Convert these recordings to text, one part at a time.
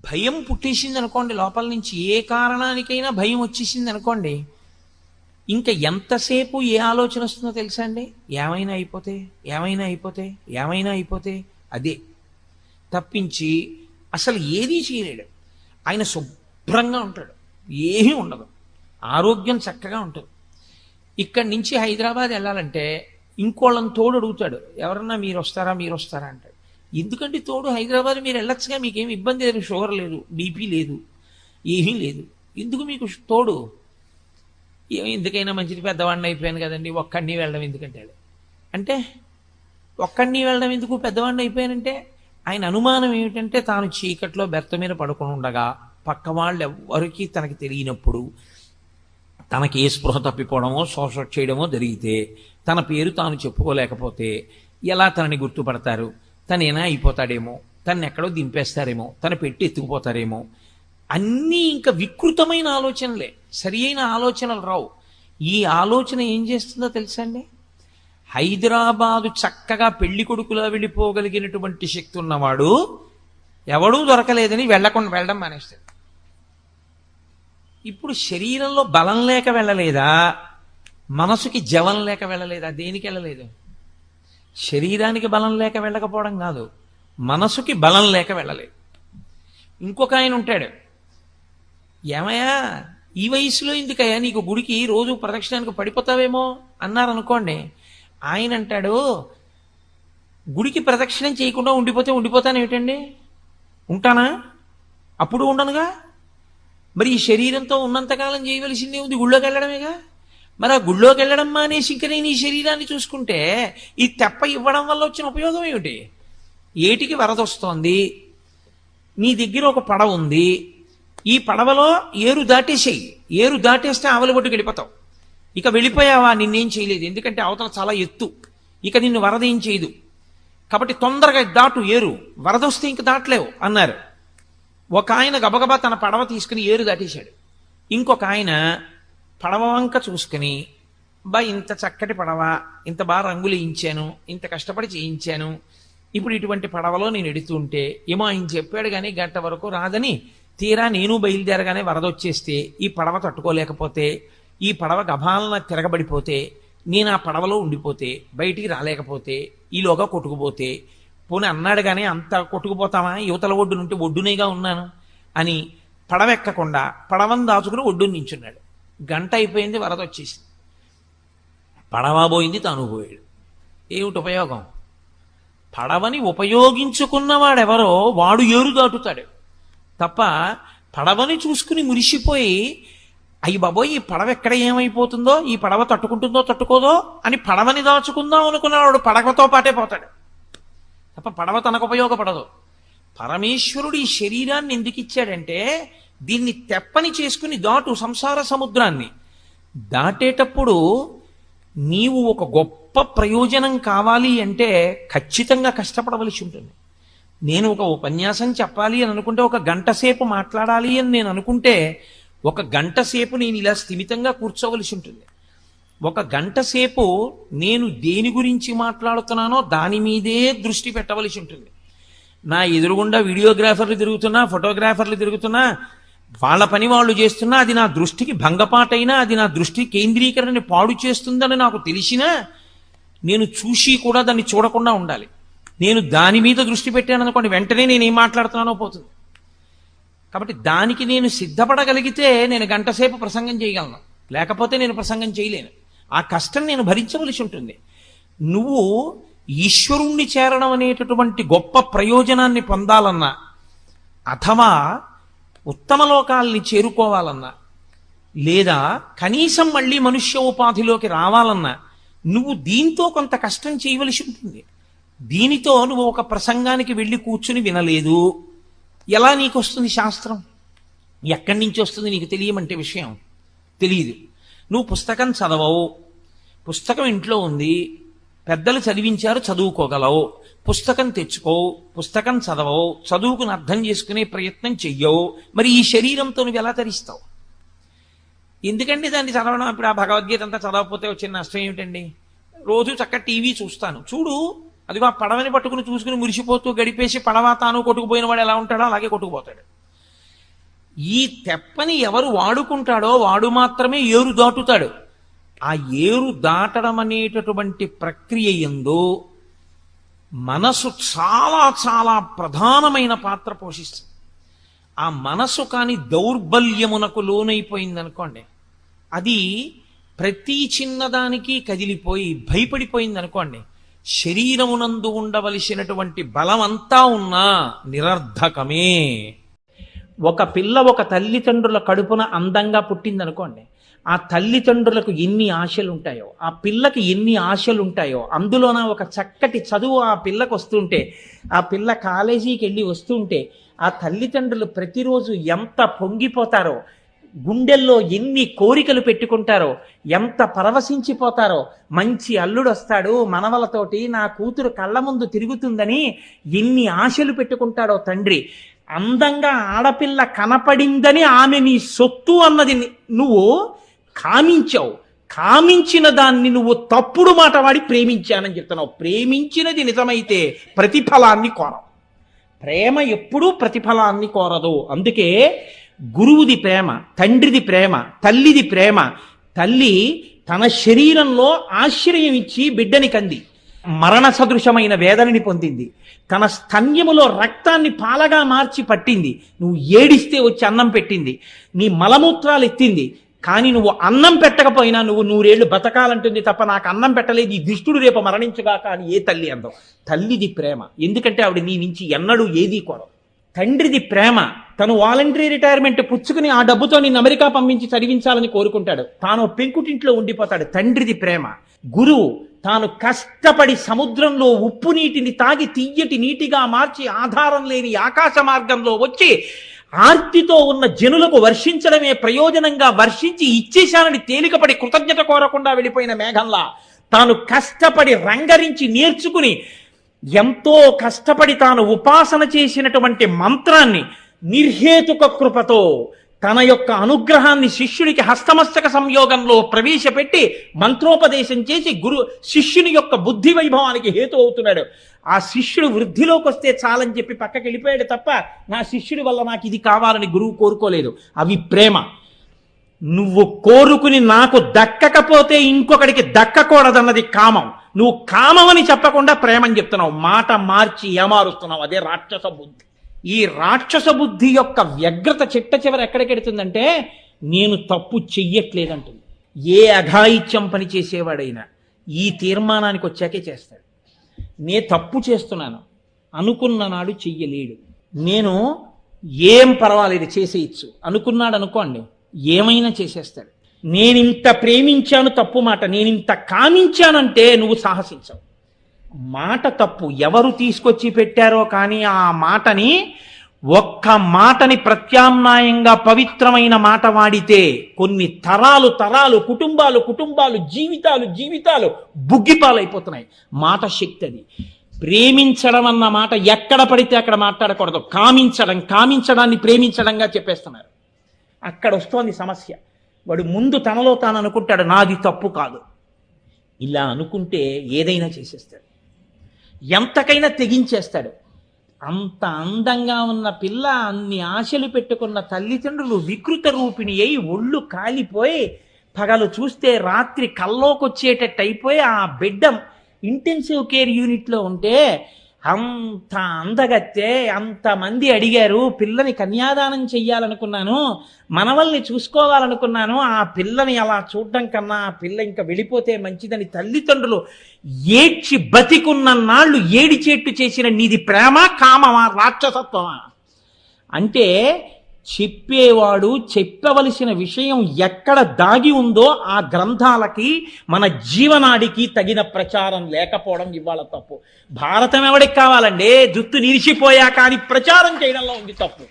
భయం పుట్టేసింది అనుకోండి, లోపల నుంచి ఏ కారణానికైనా భయం వచ్చేసింది అనుకోండి, ఇంకా ఎంతసేపు ఏ ఆలోచన వస్తుందో తెలుసా అండి? ఏమైనా అయిపోతే, ఏమైనా అయిపోతే, ఏమైనా అయిపోతే, అదే తప్పించి అసలు ఏదీ చేయలేడు. ఆయన శుభ్రంగా ఉంటాడు, ఏమీ ఉండదు, ఆరోగ్యం చక్కగా ఉంటుంది. ఇక్కడి నుంచి హైదరాబాద్ వెళ్ళాలంటే ఇంకోళ్ళని తోడు అడుగుతాడు, ఎవరన్నా మీరు వస్తారా మీరు వస్తారా అంటాడు. ఎందుకంటే తోడు, హైదరాబాద్ మీరు వెళ్ళొచ్చుగా, మీకేమి ఇబ్బంది లేదు, షుగర్ లేదు, బీపీ లేదు, ఏమీ లేదు, ఎందుకు మీకు తోడు? ఎందుకైనా మంచిది, పెద్దవాడిని అయిపోయాను కదండి, ఒక్కడిని వెళ్ళడం ఎందుకంటాడు. అంటే ఒక్కడిని వెళ్ళడం ఎందుకు, పెద్దవాడిని అయిపోయానంటే? ఆయన అనుమానం ఏమిటంటే తాను చీకట్లో బెర్త మీద పడుకొని ఉండగా పక్క వాళ్ళు ఎవరికి తనకి తెలియనప్పుడు తనకి ఏ స్పృహ తప్పిపోవడమో శోష చేయడమో జరిగితే తన పేరు తాను చెప్పుకోలేకపోతే ఎలా తనని గుర్తుపడతారు? తనేనా అయిపోతాడేమో, తను ఎక్కడో దింపేస్తారేమో, తన పెట్టి ఎత్తుకుపోతారేమో, అన్నీ ఇంకా వికృతమైన ఆలోచనలే, సరి అయిన ఆలోచనలు రావు. ఈ ఆలోచన ఏం చేస్తుందో తెలుసా అండి? హైదరాబాదు చక్కగా పెళ్లి కొడుకులా వెళ్ళిపోగలిగినటువంటి శక్తి ఉన్నవాడు ఎవడూ దొరకలేదని వెళ్ళడం మానేస్తాడు. ఇప్పుడు శరీరంలో బలం లేక వెళ్ళలేదా, మనసుకి జవం లేక వెళ్ళలేదా? దేనికి వెళ్ళలేదు? శరీరానికి బలం లేక వెళ్ళకపోవడం కాదు, మనసుకి బలం లేక వెళ్ళలేదు. ఇంకొక ఆయన ఉంటాడు, ఏమయ్యా ఈ వయసులో ఎందుకయ్యా నీకు గుడికి రోజు ప్రదక్షిణానికి పడిపోతావేమో అన్నారనుకోండి, ఆయన అంటాడు, గుడికి ప్రదక్షిణం చేయకుండా ఉండిపోతాను ఏమిటండి, ఉంటానా? అప్పుడు ఉండనుగా. మరి ఈ శరీరంతో ఉన్నంతకాలం చేయవలసిందే ఉంది, గుళ్ళోకి వెళ్ళడమేగా. మరి ఆ గుళ్ళోకి వెళ్ళడం మానేసి ఇంక నేను ఈ శరీరాన్ని చూసుకుంటే ఈ తెప్ప ఇవ్వడం వల్ల వచ్చిన ఉపయోగం ఏమిటి? ఏటికి వరదొస్తోంది, నీ దగ్గర ఒక పడవ ఉంది, ఈ పడవలో ఏరు దాటేసేయి, ఏరు దాటేస్తే ఆవలి ఒడ్డుకి వెళ్ళిపోతావు. ఇక వెళ్ళిపోయావా, నిన్నేం చేయలేదు, ఎందుకంటే అవతల చాలా ఎత్తు, ఇక నిన్ను వరద ఏం చేయదు, కాబట్టి తొందరగా దాటు, ఏరు వరద వస్తే ఇంక దాటలేవు అన్నారు. ఒక ఆయన గబగబా తన పడవ తీసుకుని ఏరు దాటేశాడు. ఇంకొక ఆయన పడవ వంక చూసుకుని, బా ఇంత చక్కటి పడవ, ఇంత బాగా రంగులు వేయించాను, ఇంత కష్టపడి చేయించాను, ఇప్పుడు ఇటువంటి పడవలో నేను ఎడుతుంటే ఏమో ఆయన చెప్పాడు కానీ గంట వరకు రాదని, తీరా నేను బయలుదేరగానే వరద వచ్చేస్తే ఈ పడవ తట్టుకోలేకపోతే, ఈ పడవ గభాలన తిరగబడిపోతే, నేను ఆ పడవలో ఉండిపోతే, బయటికి రాలేకపోతే, ఈలోగా కొట్టుకుపోతే, పోనీ అన్నాడు కానీ అంత కొట్టుకుపోతామా, యువతల ఒడ్డు నుండి ఒడ్డునేగా ఉన్నాను అని పడవ ఎక్కకుండా పడవను దాచుకుని ఒడ్డుని నించున్నాడు. గంట అయిపోయింది, వరద వచ్చేసింది, పడవ పోయింది, తాను పోయాడు. ఏమిటి ఉపయోగం? పడవని ఉపయోగించుకున్నవాడెవరో వాడు ఏరు దాటుతాడు తప్ప, పడవని చూసుకుని మురిసిపోయి అయ్యి బాబోయ్ ఈ పడవ ఎక్కడ ఏమైపోతుందో, ఈ పడవ తట్టుకుంటుందో తట్టుకోదో అని పడవని దాచుకుందాం అనుకున్నవాడు పడవతో పాటే పోతాడు తప్ప పడవ తనకు ఉపయోగపడదు. పరమేశ్వరుడు ఈ శరీరాన్ని ఎందుకు ఇచ్చాడంటే దీన్ని తెప్పని చేసుకుని దాటు సంసార సముద్రాన్ని. దాటేటప్పుడు నీవు ఒక గొప్ప ప్రయోజనం కావాలి అంటే ఖచ్చితంగా కష్టపడవలసి ఉంటుంది. నేను ఒక ఉపన్యాసం చెప్పాలి అని అనుకుంటే, ఒక గంట సేపు మాట్లాడాలి అని నేను అనుకుంటే, ఒక గంట సేపు నేను ఇలా స్థిమితంగా కూర్చోవలసి ఉంటుంది. ఒక గంట సేపు నేను దేని గురించి మాట్లాడుతున్నానో దాని మీదే దృష్టి పెట్టవలసి ఉంటుంది. నా ఎదురుగుండా వీడియోగ్రాఫర్లు తిరుగుతున్నా, ఫోటోగ్రాఫర్లు తిరుగుతున్నా, వాళ్ళ పని వాళ్ళు చేస్తున్నా, అది నా దృష్టికి భంగపాటైనా, అది నా దృష్టి కేంద్రీకరణని పాడు చేస్తుందని నాకు తెలిసినా నేను చూసి కూడా దాన్ని చూడకుండా ఉండాలి. నేను దాని మీద దృష్టి పెట్టాను అనుకోండి, వెంటనే నేను ఏం మాట్లాడుతున్నానో పోతుంది. కాబట్టి దానికి నేను సిద్ధపడగలిగితే నేను గంట సేపు ప్రసంగం చేయగలను, లేకపోతే నేను ప్రసంగం చేయలేను. ఆ కష్టం నేను భరించవలసి ఉంటుంది. నువ్వు ఈశ్వరుణ్ణి చేరడం అనేటటువంటి గొప్ప ప్రయోజనాన్ని పొందాలన్నా, అథవా ఉత్తమ లోకాల్ని చేరుకోవాలన్నా, లేదా కనీసం మళ్ళీ మనుష్య ఉపాధిలోకి రావాలన్నా నువ్వు దీంతో కొంత కష్టం చేయవలసి ఉంటుంది. దీనితో నువ్వు ఒక ప్రసంగానికి వెళ్ళి కూర్చుని వినలేదు, ఎలా నీకు వస్తుంది శాస్త్రం? ఎక్కడి నుంచి వస్తుంది నీకు తెలియమంటే విషయం తెలియదు. నువ్వు పుస్తకం చదవవు, పుస్తకం ఇంట్లో ఉంది, పెద్దలు చదివించారు, చదువుకోగలవు, పుస్తకం తెచ్చుకోవు, పుస్తకం చదవవు, చదువుకుని అర్థం చేసుకునే ప్రయత్నం చెయ్యవు, మరి ఈ శరీరంతో నువ్వు ఎలా తరిస్తావు? ఎందుకండి దాన్ని చదవడం? ఇప్పుడు ఆ భగవద్గీత అంతా చదవకపోతే వచ్చిన నష్టం ఏమిటండి? రోజు చక్కగా టీవీ చూస్తాను, చూడు, అదిగో ఆ పడవని పట్టుకుని చూసుకుని మురిసిపోతూ గడిపేసి పడవ తాను కొట్టుకుపోయిన వాడు ఎలా ఉంటాడో అలాగే కొట్టుకుపోతాడు. ఈ తెప్పని ఎవరు వాడుకుంటాడో వాడు మాత్రమే ఏరు దాటుతాడు. ఆ ఏరు దాటడం అనేటటువంటి ప్రక్రియ యందు మనసు చాలా చాలా ప్రధానమైన పాత్ర పోషిస్తుంది. ఆ మనసు కాని దౌర్బల్యమునకు లోనైపోయిందనుకోండి, అది ప్రతి చిన్నదానికి కదిలిపోయి భయపడిపోయింది అనుకోండి, శరీరమునందు ఉండవలసినటువంటి బలమంతా ఉన్నా నిరర్ధకమే. ఒక పిల్ల ఒక తల్లిదండ్రుల కడుపున అందంగా పుట్టిందనుకోండి, ఆ తల్లిదండ్రులకు ఎన్ని ఆశలు ఉంటాయో, ఆ పిల్లకి ఎన్ని ఆశలు ఉంటాయో, అందులోన ఒక చక్కటి చదువు ఆ పిల్లకు వస్తుంటే, ఆ పిల్ల కాలేజీకి వెళ్ళి వస్తుంటే ఆ తల్లిదండ్రులు ప్రతిరోజు ఎంత పొంగిపోతారో, గుండెల్లో ఎన్ని కోరికలు పెట్టుకుంటారో, ఎంత పరవశించిపోతారో. మంచి అల్లుడు వస్తాడు మనవలతోటి, నా కూతురు కళ్ళ ముందు తిరుగుతుందని ఎన్ని ఆశలు పెట్టుకుంటాడో తండ్రి. అందంగా ఆడపిల్ల కనపడిందని ఆమె నీ సొత్తు అన్నది నువ్వు కామించావు. కామించిన దాన్ని నువ్వు తప్పుడు మాట వాడి ప్రేమించానని చెప్తున్నావు. ప్రేమించినది నిజమైతే ప్రతిఫలాన్ని కోరవు. ప్రేమ ఎప్పుడూ ప్రతిఫలాన్ని కోరదు. అందుకే గురువుది ప్రేమ, తండ్రిది ప్రేమ, తల్లిది ప్రేమ. తల్లి తన శరీరంలో ఆశ్రయం ఇచ్చి బిడ్డని కంది, మరణ సదృశమైన వేదనని పొందింది. తన స్తన్యములో రక్తాన్ని పాలగా మార్చి పట్టింది. నువ్వు ఏడిస్తే వచ్చి అన్నం పెట్టింది. నీ మలమూత్రాలు ఎత్తింది. కానీ నువ్వు అన్నం పెట్టకపోయినా నువ్వు 100 ఏళ్ళు బతకాలంటుంది తప్ప నాకు అన్నం పెట్టలేదు, ఈ దుష్టుడు రేపు మరణించుగా కానీ ఏ తల్లి అందం. తల్లిది ప్రేమ, ఎందుకంటే ఆవిడ నీ నుంచి ఎన్నడూ ఏదీ కోరవు. తండ్రిది ప్రేమ, తను వాలంటరీ రిటైర్మెంట్ పుచ్చుకుని ఆ డబ్బుతో నిన్ను అమెరికా పంపించి చదివించాలని కోరుకుంటాడు, తాను పెంకుటింట్లో ఉండిపోతాడు. తండ్రిది ప్రేమ. గురువు తాను కష్టపడి సముద్రంలో ఉప్పు నీటిని తాగి తియ్యటి నీటిగా మార్చి ఆధారం లేని ఆకాశ మార్గంలో వచ్చి ఆర్తితో ఉన్న జనులకు వర్షించడమే ప్రయోజనంగా వర్షించి ఇచ్చేశానని తేలికపడి కృతజ్ఞత కోరకుండా వెళ్ళిపోయిన మేఘంలా తాను కష్టపడి రంగరించి నేర్చుకుని ఎంతో కష్టపడి తాను ఉపాసన చేసినటువంటి మంత్రాన్ని నిర్హేతుక కృపతో తన యొక్క అనుగ్రహాన్ని శిష్యుడికి హస్తమస్తక సంయోగంలో ప్రవేశపెట్టి మంత్రోపదేశం చేసి శిష్యుని యొక్క బుద్ధి వైభవానికి హేతు అవుతున్నాడు. ఆ శిష్యుడు వృద్ధిలోకి వస్తే చాలని చెప్పి పక్కకి వెళ్ళిపోయాడు తప్ప నా శిష్యుడి వల్ల నాకు ఇది కావాలని గురువు కోరుకోలేదు. అవి ప్రేమ. నువ్వు కోరుకుని నాకు దక్కకపోతే ఇంకొకడికి దక్కకూడదన్నది కామం. నువ్వు కామమని చెప్పకుండా ప్రేమని చెప్తున్నావు, మాట మార్చి ఏమారుస్తున్నావు. అదే రాక్షస బుద్ధి. ఈ రాక్షస బుద్ధి యొక్క వ్యగ్రత చిట్ట చివరి ఎక్కడికెడుతుందంటే నేను తప్పు చెయ్యట్లేదంటుంది. ఏ అఘాయిత్యం పని చేసేవాడైనా ఈ తీర్మానానికి వచ్చాకే చేస్తాడు. నే తప్పు చేస్తున్నాను అనుకున్న నాడు చెయ్యలేడు. నేను ఏం పర్వాలేదు చేసేయచ్చు అనుకున్నాడు అనుకోండి, ఏమైనా చేసేస్తాడు. నేనింత ప్రేమించాను తప్పు మాట, నేనింత కామించానంటే నువ్వు సాహసించవు. మాట తప్పు ఎవరు తీసుకొచ్చి పెట్టారో కానీ ఆ మాటని ఒక్క మాటని ప్రత్యామ్నాయంగా పవిత్రమైన మాట వాడితే కొన్ని తరాలు తరాలు కుటుంబాలు జీవితాలు బుగ్గిపాలైపోతున్నాయి. మాట శక్తి అది. ప్రేమించడం అన్న మాట ఎక్కడ పడితే అక్కడ మాట్లాడకూడదు. కామించడాన్ని ప్రేమించడంగా చెప్పేస్తున్నారు. అక్కడ వస్తోంది సమస్య. వాడు ముందు తనలో తాను అనుకుంటాడు నాది తప్పు కాదు. ఇలా అనుకుంటే ఏదైనా చేసేస్తాడు, ఎంతకైనా తెగించేస్తాడు. అంత అందంగా ఉన్న పిల్ల, అన్ని ఆశలు పెట్టుకున్న తల్లిదండ్రులు వికృత రూపిణి అయి ఒళ్ళు కాలిపోయి పగలు చూస్తే రాత్రి కల్లోకొచ్చేటట్టు అయిపోయి ఆ బిడ్డ ఇంటెన్సివ్ కేర్ యూనిట్లో ఉంటే అంత అందగత్తే అంతమంది అడిగారు, పిల్లని కన్యాదానం చెయ్యాలనుకున్నాను, మనవల్ని చూసుకోవాలనుకున్నాను, ఆ పిల్లని అలా చూడడం కన్నా ఆ పిల్ల ఇంకా వెళ్ళిపోతే మంచిదని తల్లిదండ్రులు ఏడ్చి బతికున్న నాళ్ళు ఏడిచేట్టు చేసిన నీది ప్రేమ, కామమా, రాక్షసత్వమా? అంటే చెప్పేవాడు చెప్పవలసిన విషయం ఎక్కడ దాగి ఉందో ఆ గ్రంథాలకి మన జీవనాడికి తగిన ప్రచారం లేకపోవడం ఇవాళ తప్పు. భారతం ఎవడికి కావాలండి? జుత్తు నిలిచిపోయా కానీ ప్రచారం చేయడంలో ఉంది తప్పు.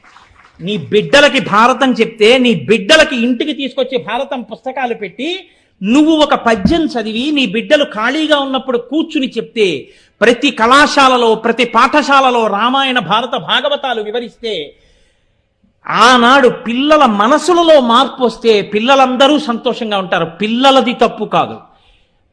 నీ బిడ్డలకి భారతం చెప్తే, నీ బిడ్డలకి ఇంటికి తీసుకొచ్చి భారతం పుస్తకాలు పెట్టి నువ్వు ఒక పద్యం చదివి నీ బిడ్డలు ఖాళీగా ఉన్నప్పుడు కూర్చుని చెప్తే, ప్రతి కళాశాలలో ప్రతి పాఠశాలలో రామాయణ భారత భాగవతాలు వివరిస్తే ఆనాడు పిల్లల మనసులలో మార్పు వస్తే పిల్లలందరూ సంతోషంగా ఉంటారు. పిల్లలది తప్పు కాదు,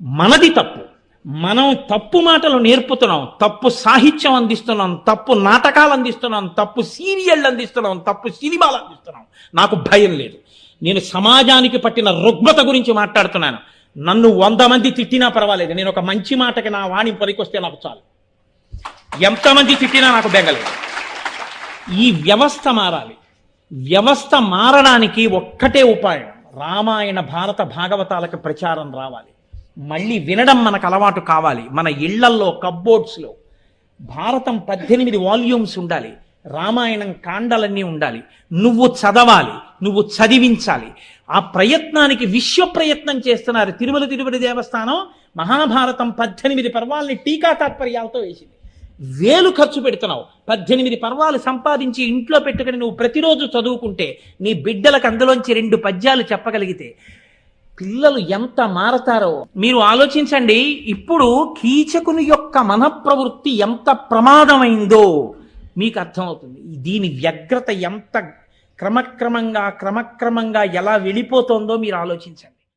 మనది తప్పు. మనం తప్పు మాటలు నేర్పుతున్నాం, తప్పు సాహిత్యం అందిస్తున్నాం, తప్పు నాటకాలు అందిస్తున్నాం, తప్పు సీరియళ్ళు అందిస్తున్నాం, తప్పు సినిమాలు అందిస్తున్నాం. నాకు భయం లేదు. నేను సమాజానికి పట్టిన రుగ్మత గురించి మాట్లాడుతున్నాను. నన్ను 100 మంది తిట్టినా పర్వాలేదు, నేను ఒక మంచి మాటకి నా వాణి పనికొస్తే నాకు చాలు. ఎంతమంది తిట్టినా నాకు బెంగలేదు. ఈ వ్యవస్థ మారాలి. వ్యవస్థ మారడానికి ఒక్కటే ఉపాయం, రామాయణ భారత భాగవతాలకు ప్రచారం రావాలి. మళ్ళీ వినడం మనకు అలవాటు కావాలి. మన ఇళ్లల్లో కబ్బోర్డ్స్లో భారతం 18 వాల్యూమ్స్ ఉండాలి, రామాయణం కాండలన్నీ ఉండాలి. నువ్వు చదవాలి, నువ్వు చదివించాలి. ఆ ప్రయత్నానికి విశ్వ ప్రయత్నం చేస్తున్నారు. తిరుపతి దేవస్థానం మహాభారతం 18 పర్వాలని టీకా తాత్పర్యాలతో వేసింది. వేలు ఖర్చు పెడుతున్నావు. 18 పర్వాలు సంపాదించి ఇంట్లో పెట్టుకుని నువ్వు ప్రతిరోజు చదువుకుంటే, నీ బిడ్డలకు అందులోంచి 2 పద్యాలు చెప్పగలిగితే పిల్లలు ఎంత మారతారో మీరు ఆలోచించండి. ఇప్పుడు కీచకుని యొక్క మనఃప్రవృత్తి ఎంత ప్రమాదమైందో మీకు అర్థమవుతుంది. దీని వ్యగ్రత ఎంత క్రమక్రమంగా ఎలా వెళ్ళిపోతుందో మీరు ఆలోచించండి.